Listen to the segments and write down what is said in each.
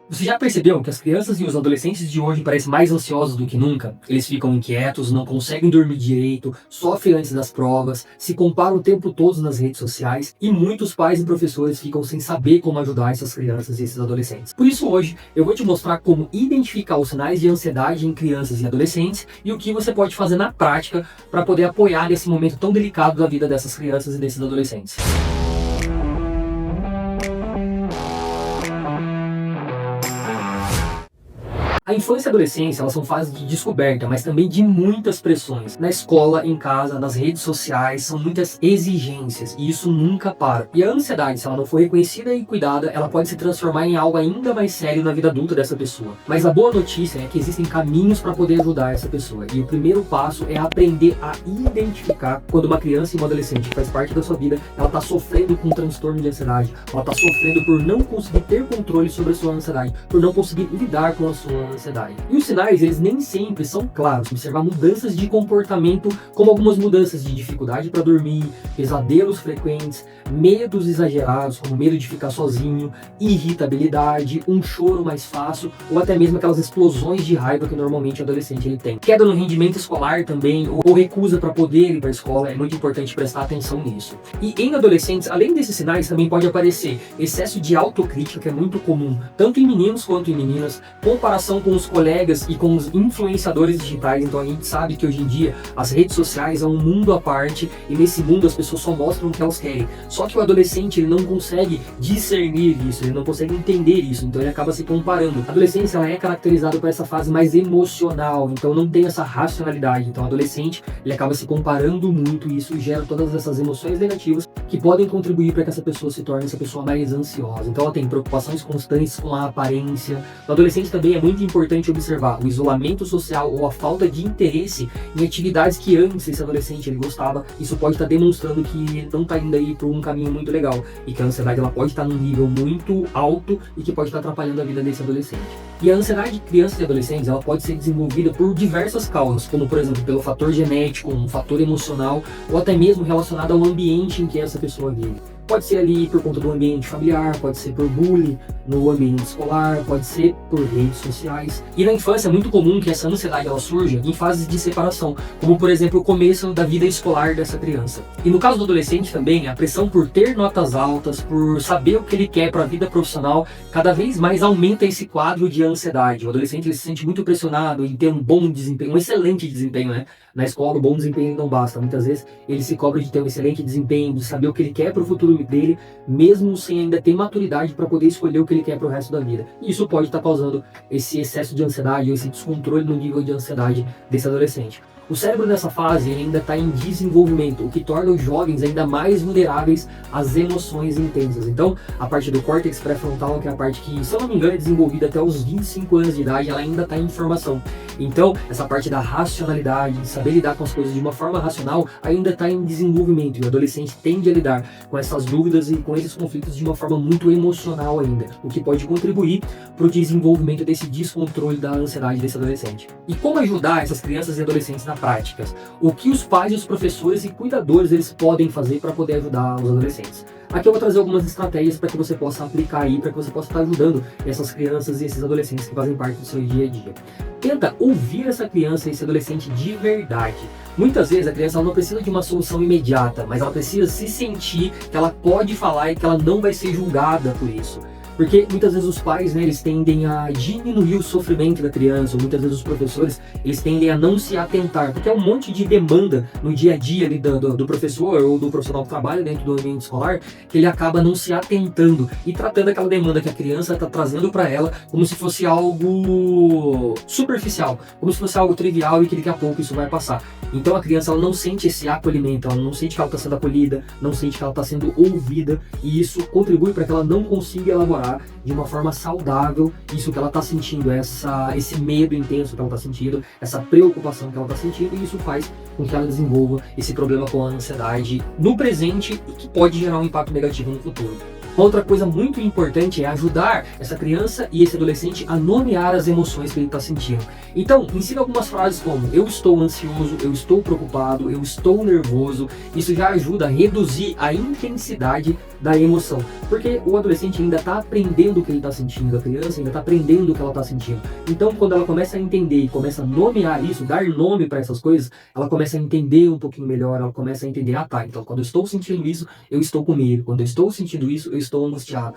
Você já percebeu que as crianças e os adolescentes de hoje parecem mais ansiosos do que nunca? Eles ficam inquietos, não conseguem dormir direito, sofrem antes das provas, se comparam o tempo todo nas redes sociais e muitos pais e professores ficam sem saber como ajudar essas crianças e esses adolescentes. Por isso hoje eu vou te mostrar como identificar os sinais de ansiedade em crianças e adolescentes e o que você pode fazer na prática para poder apoiar nesse momento tão delicado da vida dessas crianças e desses adolescentes. A infância e a adolescência, elas são fases de descoberta, mas também de muitas pressões. Na escola, em casa, nas redes sociais, são muitas exigências e isso nunca para. E a ansiedade, se ela não for reconhecida e cuidada, ela pode se transformar em algo ainda mais sério na vida adulta dessa pessoa. Mas a boa notícia é que existem caminhos para poder ajudar essa pessoa. E o primeiro passo é aprender a identificar quando uma criança e uma adolescente que faz parte da sua vida, ela está sofrendo com um transtorno de ansiedade, ela está sofrendo por não conseguir ter controle sobre a sua ansiedade, por não conseguir lidar com a sua ansiedade. E os sinais, eles nem sempre são claros. Observar mudanças de comportamento, como algumas mudanças de dificuldade para dormir, pesadelos frequentes, medos exagerados, como medo de ficar sozinho, irritabilidade, um choro mais fácil, ou até mesmo aquelas explosões de raiva que normalmente o adolescente ele tem. Queda no rendimento escolar também, ou recusa para poder ir para a escola, é muito importante prestar atenção nisso. E em adolescentes, além desses sinais, também pode aparecer excesso de autocrítica, que é muito comum, tanto em meninos quanto em meninas, comparação com os colegas e com os influenciadores digitais. Então a gente sabe que hoje em dia as redes sociais é um mundo à parte e nesse mundo as pessoas só mostram o que elas querem. Só que o adolescente ele não consegue discernir isso, ele não consegue entender isso, então ele acaba se comparando. A adolescência ela é caracterizada por essa fase mais emocional, então não tem essa racionalidade. Então o adolescente ele acaba se comparando muito e isso gera todas essas emoções negativas que podem contribuir para que essa pessoa se torne essa pessoa mais ansiosa. Então ela tem preocupações constantes com a aparência. No adolescente também é muito importante observar o isolamento social ou a falta de interesse em atividades que antes esse adolescente ele gostava. Isso pode estar demonstrando que ele não está indo aí por um caminho muito legal e que a ansiedade ela pode estar num nível muito alto e que pode estar atrapalhando a vida desse adolescente. E a ansiedade de crianças e adolescentes ela pode ser desenvolvida por diversas causas, como por exemplo pelo fator genético, um fator emocional ou até mesmo relacionado ao ambiente em que essa pessoa vive. Pode ser ali por conta do ambiente familiar, pode ser por bullying no ambiente escolar, pode ser por redes sociais. E na infância é muito comum que essa ansiedade ela surja em fases de separação, como por exemplo o começo da vida escolar dessa criança. E no caso do adolescente também, a pressão por ter notas altas, por saber o que ele quer para a vida profissional, cada vez mais aumenta esse quadro de ansiedade. O adolescente ele se sente muito pressionado em ter um bom desempenho, um excelente desempenho, né? Na escola, o bom desempenho não basta. Muitas vezes ele se cobra de ter um excelente desempenho, de saber o que ele quer para o futuro dele, mesmo sem ainda ter maturidade para poder escolher o que ele quer para o resto da vida. E isso pode estar causando esse excesso de ansiedade, ou esse descontrole no nível de ansiedade desse adolescente. O cérebro nessa fase ainda está em desenvolvimento, o que torna os jovens ainda mais vulneráveis às emoções intensas. Então, a parte do córtex pré-frontal, que é a parte que, se eu não me engano, é desenvolvida até os 25 anos de idade, ela ainda está em formação. Então, essa parte da racionalidade, de saber lidar com as coisas de uma forma racional, ainda está em desenvolvimento. E o adolescente tende a lidar com essas dúvidas e com esses conflitos de uma forma muito emocional ainda, o que pode contribuir para o desenvolvimento desse descontrole da ansiedade desse adolescente. E como ajudar essas crianças e adolescentes na prática? O que os pais, os professores e cuidadores eles podem fazer para poder ajudar os adolescentes? Aqui eu vou trazer algumas estratégias para que você possa aplicar aí, para que você possa estar ajudando essas crianças e esses adolescentes que fazem parte do seu dia a dia. Tenta ouvir essa criança e esse adolescente de verdade. Muitas vezes a criança ela não precisa de uma solução imediata, mas ela precisa se sentir que ela pode falar e que ela não vai ser julgada por isso. Porque muitas vezes os pais, né, eles tendem a diminuir o sofrimento da criança, ou muitas vezes os professores, eles tendem a não se atentar, porque é um monte de demanda no dia a dia ali do professor ou do profissional que trabalha dentro do ambiente escolar, que ele acaba não se atentando e tratando aquela demanda que a criança está trazendo para ela como se fosse algo superficial, como se fosse algo trivial e que daqui a pouco isso vai passar. Então a criança ela não sente esse acolhimento, ela não sente que ela está sendo acolhida, não sente que ela está sendo ouvida, e isso contribui para que ela não consiga elaborar de uma forma saudável isso que ela está sentindo, esse medo intenso que ela está sentindo, essa preocupação que ela está sentindo, e isso faz com que ela desenvolva esse problema com a ansiedade no presente e que pode gerar um impacto negativo no futuro. Uma outra coisa muito importante é ajudar essa criança e esse adolescente a nomear as emoções que ele está sentindo. Então, ensina algumas frases como: eu estou ansioso, eu estou preocupado, eu estou nervoso. Isso já ajuda a reduzir a intensidade da emoção, porque o adolescente ainda está aprendendo o que ele está sentindo, a criança ainda está aprendendo o que ela está sentindo. Então, quando ela começa a entender e começa a nomear isso, dar nome para essas coisas, ela começa a entender um pouquinho melhor, ela começa a entender: ah tá, então quando eu estou sentindo isso, eu estou com medo, quando eu estou sentindo isso, eu estou angustiado,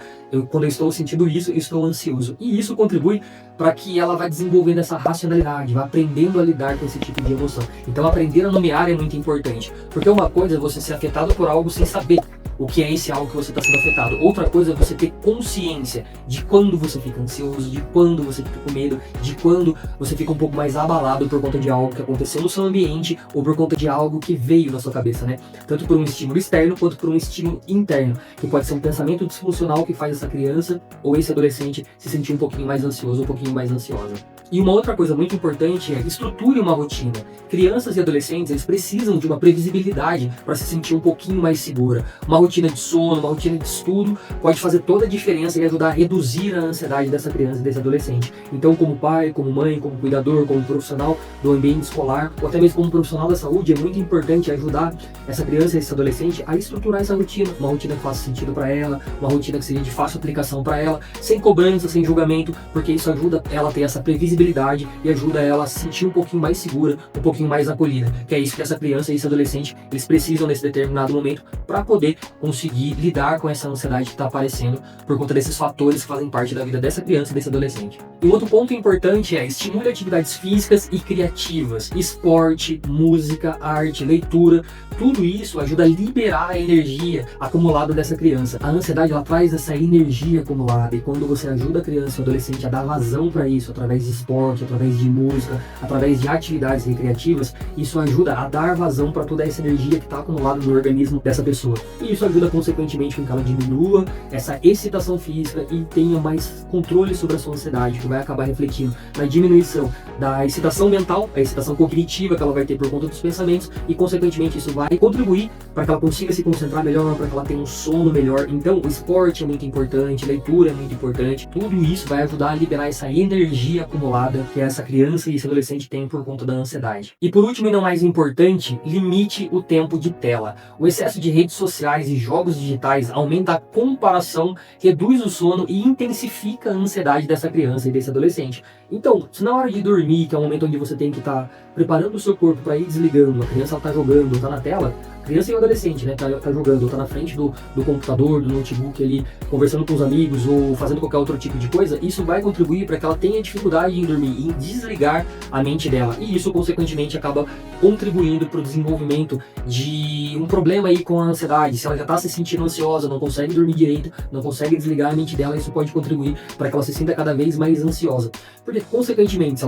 quando eu estou sentindo isso, eu estou ansioso. E isso contribui para que ela vá desenvolvendo essa racionalidade, vá aprendendo a lidar com esse tipo de emoção. Então, aprender a nomear é muito importante, porque uma coisa é você ser afetado por algo sem saber o que é esse algo que você está sendo afetado. Outra coisa é você ter consciência de quando você fica ansioso, de quando você fica com medo, de quando você fica um pouco mais abalado por conta de algo que aconteceu no seu ambiente ou por conta de algo que veio na sua cabeça, né? Tanto por um estímulo externo quanto por um estímulo interno, que pode ser um pensamento disfuncional que faz essa criança ou esse adolescente se sentir um pouquinho mais ansioso, um pouquinho mais ansiosa. E uma outra coisa muito importante é: estruture uma rotina. Crianças e adolescentes, eles precisam de uma previsibilidade para se sentir um pouquinho mais segura. Uma rotina de sono, uma rotina de estudo pode fazer toda a diferença e ajudar a reduzir a ansiedade dessa criança e desse adolescente. Então, como pai, como mãe, como cuidador, como profissional do ambiente escolar, ou até mesmo como profissional da saúde, é muito importante ajudar essa criança e esse adolescente a estruturar essa rotina. Uma rotina que faça sentido para ela, uma rotina que seja de fácil aplicação para ela, sem cobrança, sem julgamento, porque isso ajuda ela a ter essa previsibilidade e ajuda ela a se sentir um pouquinho mais segura, um pouquinho mais acolhida, que é isso que essa criança e esse adolescente, eles precisam nesse determinado momento para poder conseguir lidar com essa ansiedade que está aparecendo por conta desses fatores que fazem parte da vida dessa criança e desse adolescente. E um outro ponto importante é: estimule atividades físicas e criativas, esporte, música, arte, leitura. Tudo isso ajuda a liberar a energia acumulada dessa criança. A ansiedade, ela traz essa energia acumulada, e quando você ajuda a criança e o adolescente a dar vazão para isso, através de esporte, através de música, através de atividades recreativas, isso ajuda a dar vazão para toda essa energia que está acumulada no organismo dessa pessoa. E isso ajuda consequentemente com que ela diminua essa excitação física e tenha mais controle sobre a sua ansiedade, que vai acabar refletindo na diminuição da excitação mental, a excitação cognitiva que ela vai ter por conta dos pensamentos, e consequentemente isso vai contribuir para que ela consiga se concentrar melhor, para que ela tenha um sono melhor. Então, o esporte é muito importante, leitura é muito importante, tudo isso vai ajudar a liberar essa energia acumulada que essa criança e esse adolescente tem por conta da ansiedade. E por último e não mais importante, limite o tempo de tela. O excesso de redes sociais e jogos digitais aumenta a comparação, reduz o sono e intensifica a ansiedade dessa criança e desse adolescente. Então, se na hora de dormir, que é o momento onde você tem que estar preparando o seu corpo para ir desligando, a criança está jogando, está na tela, criança e o adolescente, né, tá jogando, tá na frente do computador, do notebook ali, conversando com os amigos ou fazendo qualquer outro tipo de coisa, isso vai contribuir para que ela tenha dificuldade em dormir, em desligar a mente dela, e isso consequentemente acaba contribuindo para o desenvolvimento de um problema aí com a ansiedade. Se ela já está se sentindo ansiosa, não consegue dormir direito, não consegue desligar a mente dela, isso pode contribuir para que ela se sinta cada vez mais ansiosa, porque consequentemente, se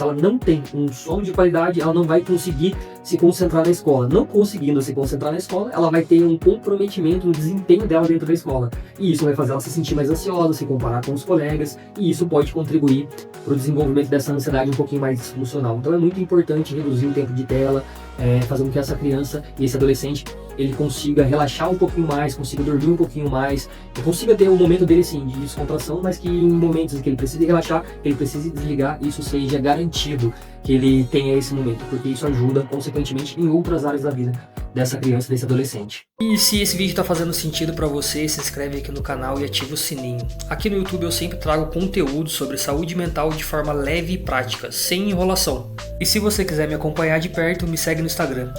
ela não tem um sono de qualidade, ela não vai conseguir se concentrar na escola. Não conseguindo se concentrar na escola, ela vai ter um comprometimento no desempenho dela dentro da escola, e isso vai fazer ela se sentir mais ansiosa, se comparar com os colegas, e isso pode contribuir para o desenvolvimento dessa ansiedade um pouquinho mais disfuncional. Então é muito importante reduzir o tempo de tela, fazer com que essa criança e esse adolescente ele consiga relaxar um pouquinho mais, consiga dormir um pouquinho mais, e consiga ter o momento dele sim de descontração, mas que em momentos em que ele precise relaxar, que ele precise desligar, isso seja garantido que ele tenha esse momento, porque isso ajuda consequentemente em outras áreas da vida dessa criança, desse adolescente. E se esse vídeo está fazendo sentido para você, se inscreve aqui no canal e ativa o sininho. Aqui no YouTube eu sempre trago conteúdo sobre saúde mental de forma leve e prática, sem enrolação. E se você quiser me acompanhar de perto, me segue no Instagram,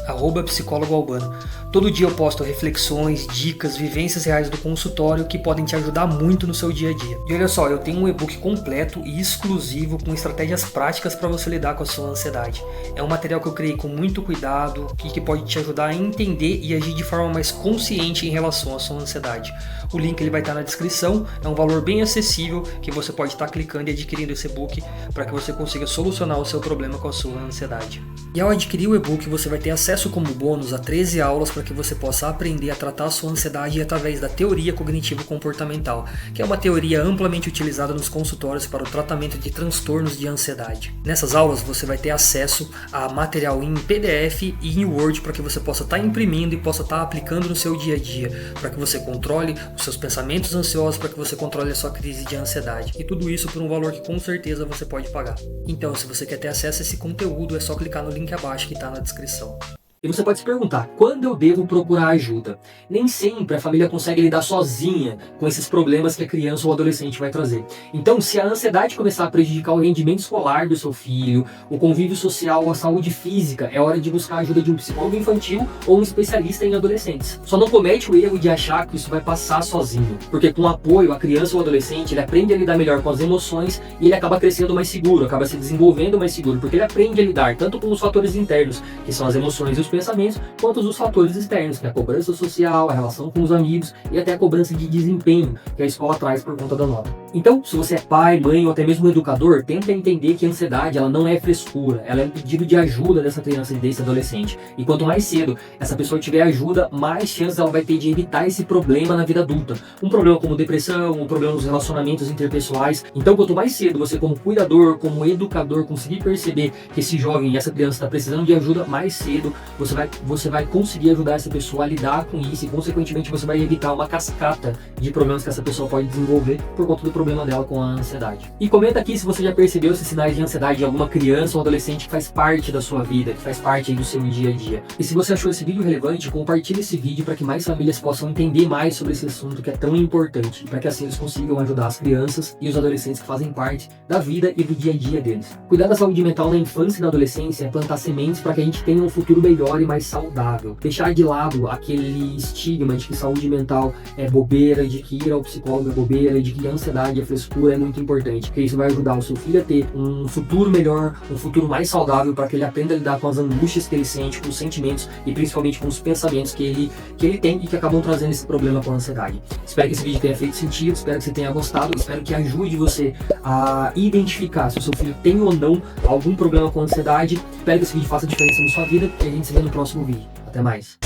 @psicólogoalbano. Todo dia eu posto reflexões, dicas, vivências reais do consultório que podem te ajudar muito no seu dia a dia. E olha só, eu tenho um e-book completo e exclusivo com estratégias práticas para você lidar com a sua ansiedade. É um material que eu criei com muito cuidado e que pode te ajudar a entender e agir de forma mais consciente em relação à sua ansiedade. O link ele vai estar na descrição, é um valor bem acessível que você pode estar clicando e adquirindo esse e-book para que você consiga solucionar o seu problema com a sua ansiedade. E ao adquirir o e-book você vai ter acesso como bônus a 13 aulas para que você possa aprender a tratar a sua ansiedade através da teoria cognitivo-comportamental, que é uma teoria amplamente utilizada nos consultórios para o tratamento de transtornos de ansiedade. Nessas aulas você vai ter acesso a material em PDF e em Word para que você possa estar imprimindo e possa estar aplicando no seu dia a dia, para que você controle os seus pensamentos ansiosos, para que você controle a sua crise de ansiedade. E tudo isso por um valor que com certeza você pode pagar. Então, se você quer ter acesso a esse conteúdo, é só clicar no link abaixo que está na descrição. E você pode se perguntar, quando eu devo procurar ajuda? Nem sempre a família consegue lidar sozinha com esses problemas que a criança ou adolescente vai trazer. Então, se a ansiedade começar a prejudicar o rendimento escolar do seu filho, o convívio social ou a saúde física, é hora de buscar a ajuda de um psicólogo infantil ou um especialista em adolescentes. Só não comete o erro de achar que isso vai passar sozinho, porque com apoio, a criança ou adolescente, ele aprende a lidar melhor com as emoções e ele acaba crescendo mais seguro, acaba se desenvolvendo mais seguro, porque ele aprende a lidar tanto com os fatores internos, que são as emoções e os pensamentos, quanto os fatores externos, que é a cobrança social, a relação com os amigos e até a cobrança de desempenho que a escola traz por conta da nota. Então, se você é pai, mãe ou até mesmo educador, tenta entender que a ansiedade ela não é frescura, ela é um pedido de ajuda dessa criança e desse adolescente. E quanto mais cedo essa pessoa tiver ajuda, mais chance ela vai ter de evitar esse problema na vida adulta. Um problema como depressão, um problema nos relacionamentos interpessoais. Então, quanto mais cedo você como cuidador, como educador, conseguir perceber que esse jovem e essa criança está precisando de ajuda, mais cedo você vai conseguir ajudar essa pessoa a lidar com isso e, consequentemente, você vai evitar uma cascata de problemas que essa pessoa pode desenvolver por conta do problema dela com a ansiedade. E comenta aqui se você já percebeu esses sinais de ansiedade em alguma criança ou adolescente que faz parte da sua vida, que faz parte aí do seu dia a dia. E se você achou esse vídeo relevante, compartilhe esse vídeo para que mais famílias possam entender mais sobre esse assunto que é tão importante, para que assim eles consigam ajudar as crianças e os adolescentes que fazem parte da vida e do dia a dia deles. Cuidar da saúde mental na infância e na adolescência é plantar sementes para que a gente tenha um futuro melhor e mais saudável. Deixar de lado aquele estigma de que saúde mental é bobeira, de que ir ao psicólogo é bobeira, de que a ansiedade, a frescura é muito importante, porque isso vai ajudar o seu filho a ter um futuro melhor, um futuro mais saudável, para que ele aprenda a lidar com as angústias que ele sente, com os sentimentos e principalmente com os pensamentos que ele tem e que acabam trazendo esse problema com a ansiedade. Espero que esse vídeo tenha feito sentido, espero que você tenha gostado, espero que ajude você a identificar se o seu filho tem ou não algum problema com a ansiedade. Espero que esse vídeo faça diferença na sua vida e a gente se vê no próximo vídeo. Até mais!